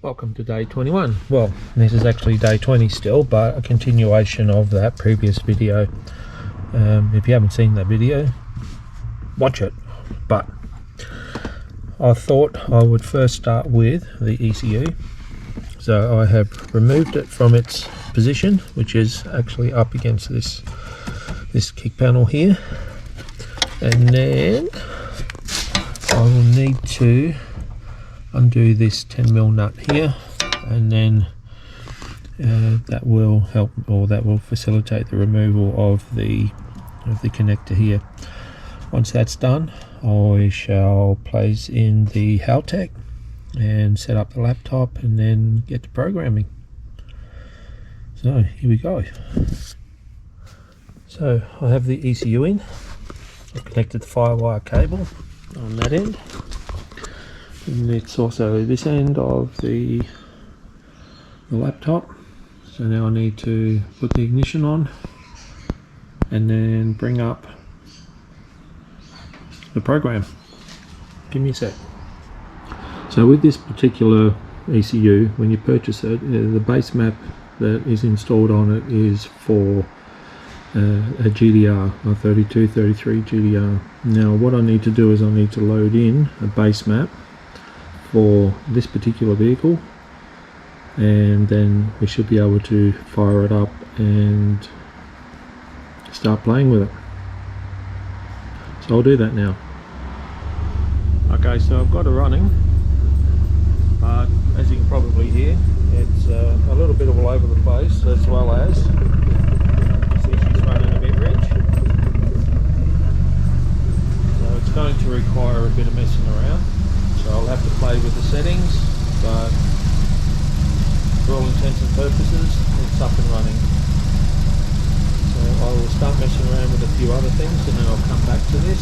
Welcome to day 21. Well, this is actually day 20 still, but a continuation of that previous video. If you haven't seen that video, watch it. But I thought I would first start with the ECU. So I have removed it from its position, which is actually up against this kick panel here. And then I will need to undo this 10mm nut here, and then that will help, or that will facilitate the removal of the connector here. Once that's done, I shall place in the Haltech and set up the laptop and then get to programming. So here we go. So I have the ECU in. I've connected the firewire cable on that end. And it's also this end of the laptop. So now I need to put the ignition on and then bring up the program. Give me a sec. So with this particular ECU, when you purchase it, the base map that is installed on it is for a GDR, a 3233 GDR. Now what I need to do is I need to load in a base map for this particular vehicle, and then we should be able to fire it up and start playing with it. So I'll do that now. Okay, so I've got it running, but as you can probably hear, it's a little bit all over the place, as well as see she's running a bit rich. So it's going to require a bit of messing around. So I'll have to play with the settings, but for all intents and purposes, it's up and running. So I will start messing around with a few other things, and then I'll come back to this,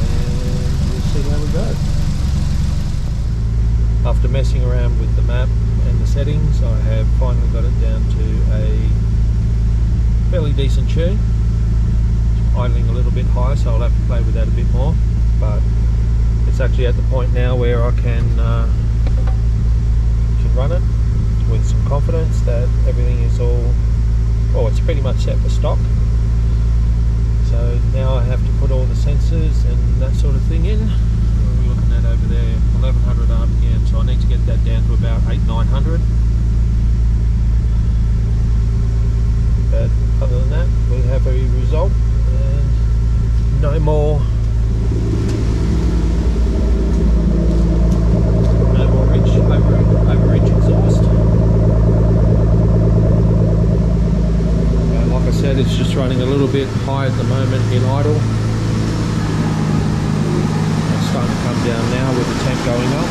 and we'll see how we go. After messing around with the map and the settings, I have finally got it down to a fairly decent tune. It's idling a little bit high, so I'll have to play with that a bit more, but it's actually at the point now where I can run it with some confidence that everything is it's pretty much set for stock. So now I have to put all the sensors and that sort of thing in. What are we looking at over there? 1100 RPM, so I need to get that down to about 800-900. But other than that, we have a result, and no more over-rich exhaust. Like I said, it's just running a little bit high at the moment in idle. It's starting to come down now with the temp going up.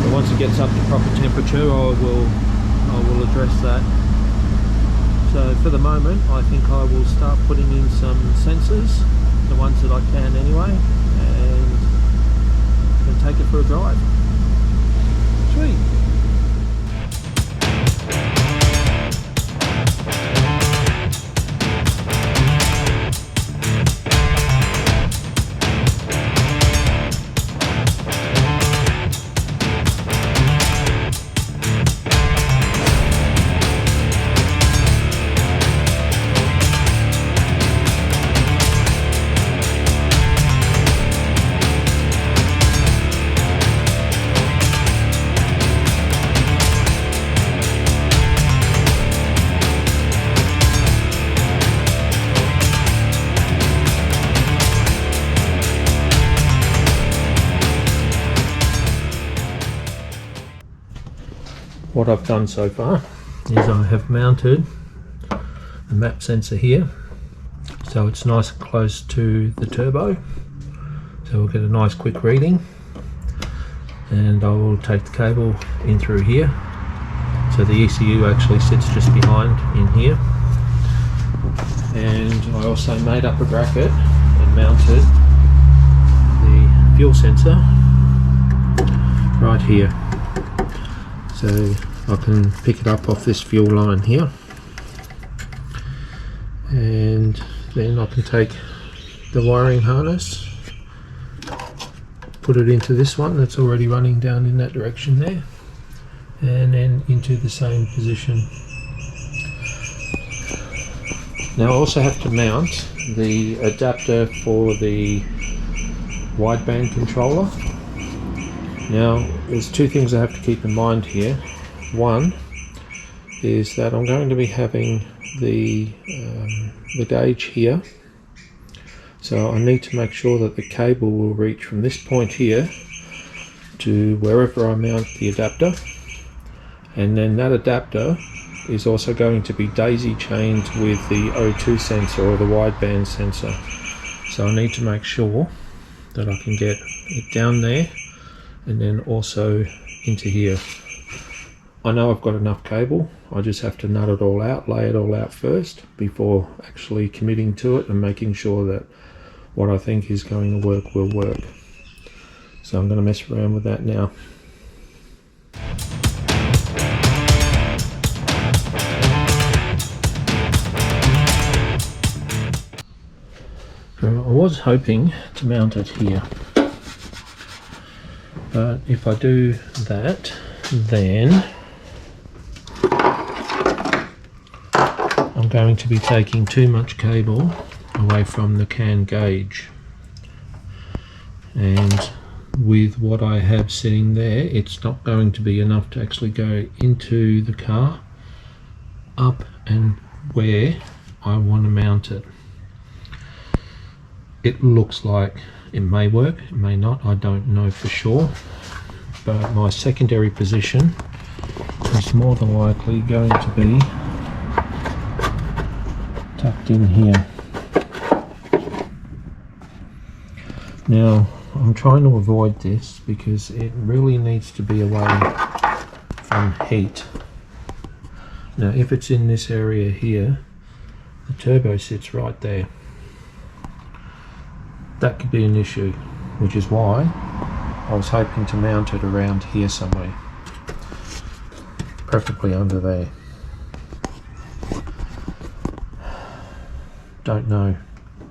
But once it gets up to proper temperature, I will address that. So for the moment, I think I will start putting in some sensors, the ones that I can anyway, and take it for a drive. Sweet. What I've done so far is I have mounted the map sensor here, so it's nice and close to the turbo, so we'll get a nice quick reading, and I will take the cable in through here. So the ECU actually sits just behind in here, and I also made up a bracket and mounted the fuel sensor right here. So I can pick it up off this fuel line here, and then I can take the wiring harness put it into this one that's already running down in that direction there, and then into the same position. Now I also have to mount the adapter for the wideband controller. Now there's two things I have to keep in mind here. One is that I'm going to be having the gauge here, so I need to make sure that the cable will reach from this point here to wherever I mount the adapter, and then that adapter is also going to be daisy chained with the O2 sensor or the wideband sensor. So I need to make sure that I can get it down there and then also into here. I know I've got enough cable, I just have to nut it all out, lay it all out first before actually committing to it and making sure that what I think is going to work will work. So I'm going to mess around with that now. I was hoping to mount it here, but if I do that, then I'm going to be taking too much cable away from the can gauge, and with what I have sitting there, it's not going to be enough to actually go into the car up and where I want to mount it. It looks like it may work, it may not, I don't know for sure, but my secondary position is more than likely going to be tucked in here. Now I'm trying to avoid this because it really needs to be away from heat. Now if it's in this area here, the turbo sits right there. That could be an issue, which is why I was hoping to mount it around here somewhere, preferably under there. Don't know.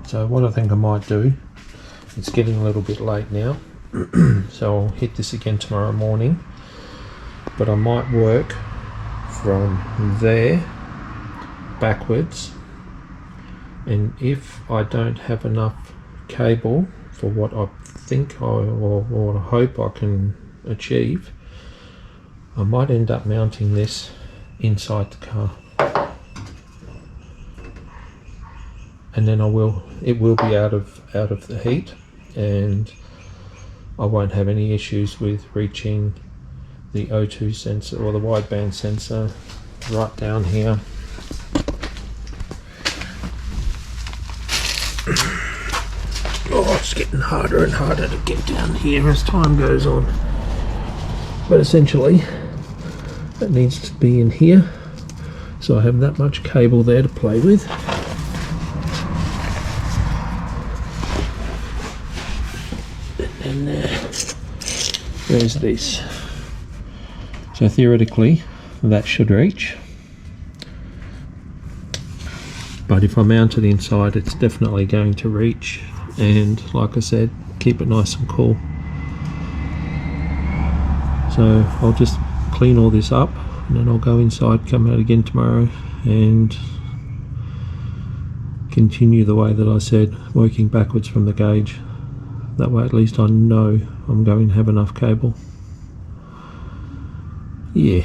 So what I think I might do, it's getting a little bit late now, so I'll hit this again tomorrow morning, but I might work from there backwards, and if I don't have enough cable for what I think or what I hope I can achieve, I might end up mounting this inside the car, and then it will be out of the heat, and I won't have any issues with reaching the O2 sensor or the wideband sensor right down here. Oh, it's getting harder and harder to get down here as time goes on. But essentially, it needs to be in here, so I have that much cable there to play with. And there's this. So theoretically, that should reach. But if I mount it inside, it's definitely going to reach. And like I said, keep it nice and cool. So I'll just clean all this up, and then I'll go inside, come out again tomorrow, and continue the way that I said, working backwards from the gauge. That way at least I know I'm going to have enough cable. Yeah.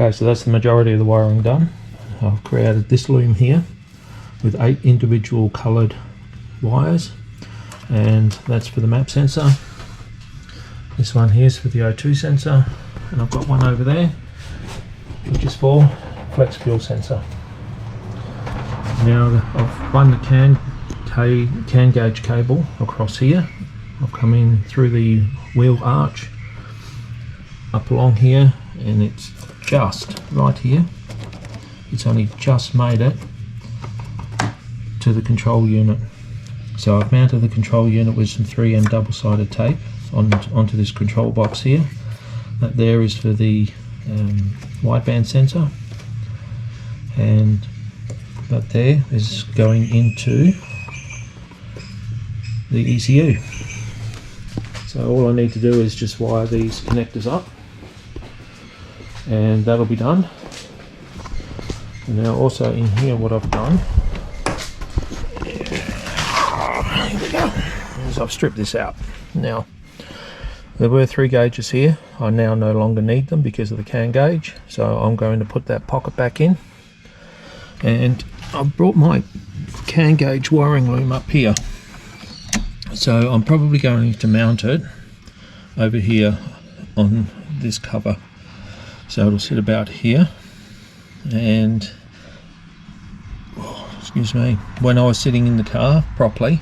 Okay, so that's the majority of the wiring done. I've created this loom here with 8 individual coloured wires, and that's for the map sensor. This one here is for the O2 sensor, and I've got one over there which is for flex fuel sensor. Now I've run the can gauge cable across here. I've come in through the wheel arch up along here, and it's just right here. It's only just made it to the control unit. So I've mounted the control unit with some 3M double-sided tape onto this control box here. That there is for the wideband sensor, and that there is going into the ECU. So all I need to do is just wire these connectors up, and that'll be done. Now also in here, what I've done, here we go, is I've stripped this out. Now there were 3 gauges here. I now no longer need them because of the can gauge, so I'm going to put that pocket back in, and I've brought my can gauge wiring loom up here. So I'm probably going to mount it over here on this cover, so it'll sit about here. And excuse me, when I was sitting in the car properly,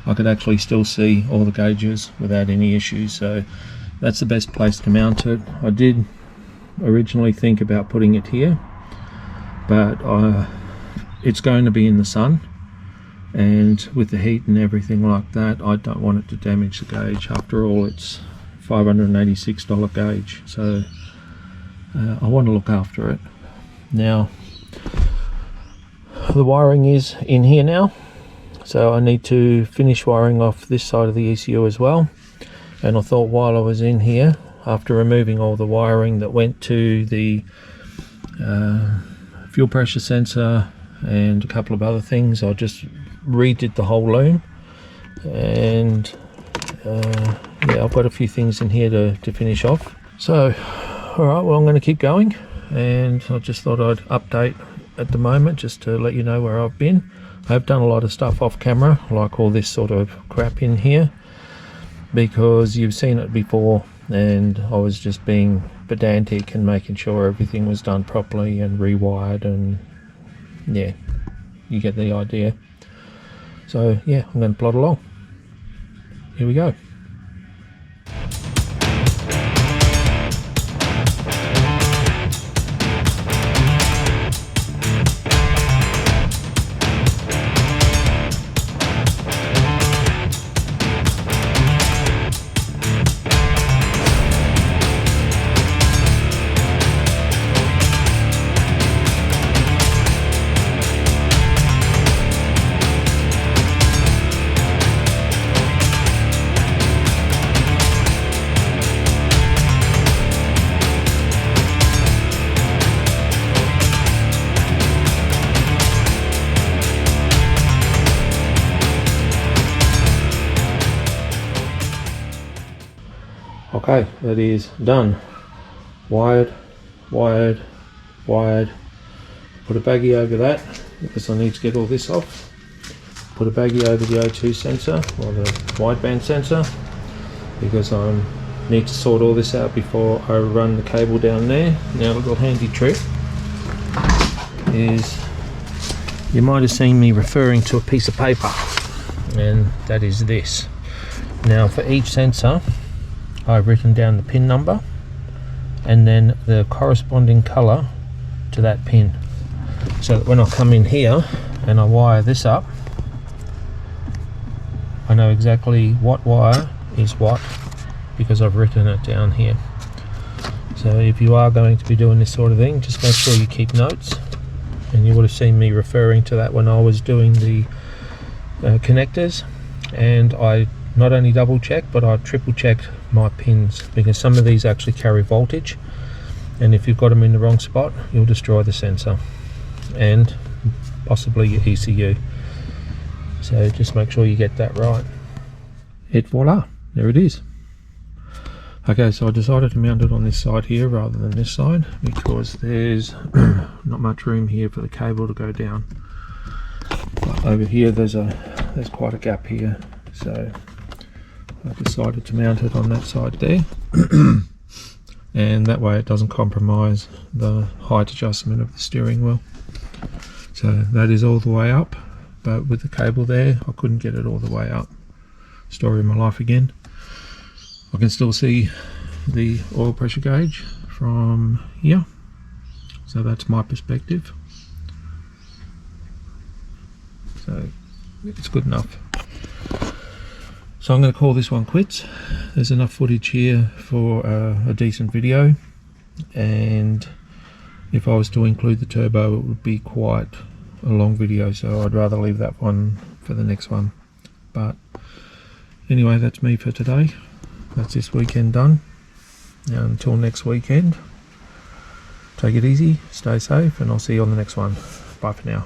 I could actually still see all the gauges without any issues, so that's the best place to mount it. I did originally think about putting it here, but it's going to be in the sun, and with the heat and everything like that, I don't want it to damage the gauge. After all, it's $586 gauge, so I want to look after it. Now the wiring is in here now, so I need to finish wiring off this side of the ECU as well. And I thought while I was in here, after removing all the wiring that went to the fuel pressure sensor and a couple of other things, I just redid the whole loom. And yeah, I've got a few things in here to finish off. So alright, well, I'm going to keep going, and I just thought I'd update at the moment just to let you know where I've been. I've done a lot of stuff off camera, like all this sort of crap in here, because you've seen it before, and I was just being pedantic and making sure everything was done properly and rewired, and yeah, you get the idea. So yeah, I'm going to plod along. Here we go. Okay, that is done. Wired. Put a baggie over that because I need to get all this off. Put a baggie over the O2 sensor, or the wideband sensor, because I need to sort all this out before I run the cable down there. Now, a little handy trick is, you might have seen me referring to a piece of paper, and that is this. Now, for each sensor, I've written down the pin number and then the corresponding colour to that pin, so that when I come in here and I wire this up, I know exactly what wire is what, because I've written it down here. So if you are going to be doing this sort of thing, just make sure you keep notes, and you would have seen me referring to that when I was doing the connectors. And I not only double checked, but I triple checked my pins, because some of these actually carry voltage, and if you've got them in the wrong spot, you'll destroy the sensor and possibly your ECU. So just make sure you get that right. Et voila, there it is. Okay, so I decided to mount it on this side here rather than this side because there's not much room here for the cable to go down. But over here there's quite a gap here, so I decided to mount it on that side there. And that way it doesn't compromise the height adjustment of the steering wheel. So that is all the way up, but with the cable there I couldn't get it all the way up. Story of my life again. I can still see the oil pressure gauge from here, so that's my perspective, so it's good enough. So I'm going to call this one quits. There's enough footage here for a decent video, and if I was to include the turbo it would be quite a long video, so I'd rather leave that one for the next one. But anyway, that's me for today. That's this weekend done. Now until next weekend, take it easy, stay safe, and I'll see you on the next one. Bye for now.